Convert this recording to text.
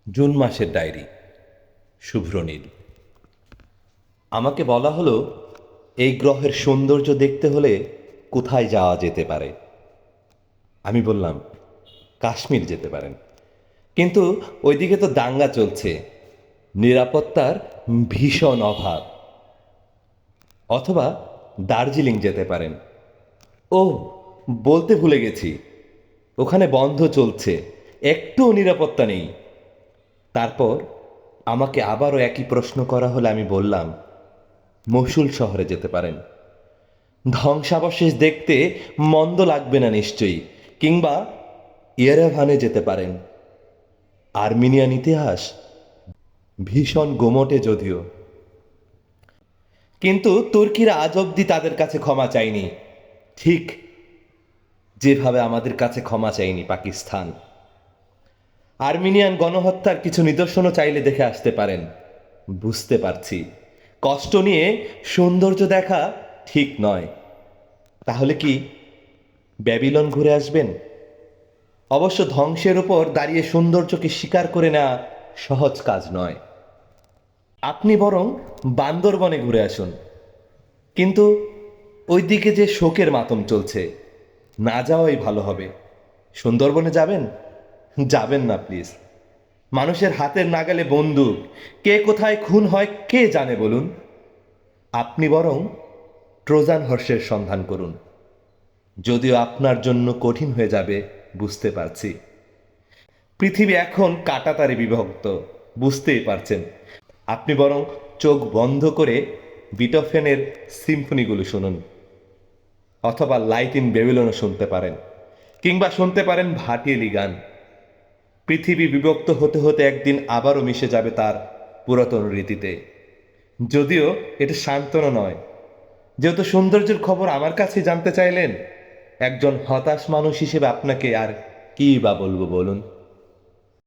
June মাসের diary. Subhranil. আমাকে বলা হলো এই গ্রহের সৌন্দর্য দেখতে হলে কোথায় যাওয়া যেতে পারে। আমি বললাম কাশ্মীর যেতে পারেন, কিন্তু ওইদিকে তো দাঙ্গা চলছে, নিরাপত্তার ভীষণ অভাব। অথবা দার্জিলিং যেতে পারেন। ও, বলতে ভুলে গেছি, ওখানে বন্ধ চলছে, একটুও নিরাপত্তা নেই। তারপর আমাকে আবারও একই প্রশ্ন করা হলে আমি বললাম মসুল শহরে যেতে পারেন। ধ্বংসাবশেষ দেখতে মন্দ লাগবে না নিশ্চয়ই। কিংবা ইয়েরেভানে যেতে পারেন। আর্মেনিয়ান ইতিহাস ভীষণ গোমটে যদিও, কিন্তু তুর্কিরা আজ অব্দি তাদের কাছে ক্ষমা চায়নি, ঠিক যেভাবে আমাদের কাছে ক্ষমা চায়নি পাকিস্তান। আর্মেনিয়ান গণহত্যার কিছু নিদর্শনও চাইলে দেখে আসতে পারেন। বুঝতে পারছি কষ্ট নিয়ে সৌন্দর্য দেখা ঠিক নয়। তাহলে কি ব্যাবিলন ঘুরে আসবেন? অবশ্য ধ্বংসের উপর দাঁড়িয়ে সৌন্দর্যকে স্বীকার করে নেওয়া সহজ কাজ নয়। আপনি বরং বান্দরবনে ঘুরে আসুন। কিন্তু ওইদিকে যে শোকের মাতম চলছে, না যাওয়াই ভালো হবে। সুন্দরবনে যাবেন? যাবেন না প্লিজ। মানুষের হাতের নাগালে বন্দুক, কে কোথায় খুন হয় কে জানে বলুন। আপনি বরং ট্রোজান হর্সের সন্ধান করুন। যদিও আপনার জন্য কঠিন হয়ে যাবে, বুঝতে পারছি। পৃথিবী এখন কাঁটাতারে বিভক্ত, বুঝতেই পারছেন। আপনি বরং চোখ বন্ধ করে বিটোফেনের সিম্ফনিগুলো শুনুন, অথবা লাইট ইন বেবিলনও শুনতে পারেন, কিংবা শুনতে পারেন ভাটিয়ালি গান। পৃথিবী বিভক্ত হতে হতে একদিন আবারও মিশে যাবে তার পুরাতন রীতিতে। যদিও এটা সান্ত্বনা নয়, যেহেতু সৌন্দর্যের খবর আমার কাছে জানতে চাইলেন, একজন হতাশ মানুষ হিসেবে আপনাকে আর কী বা বলবো বলুন।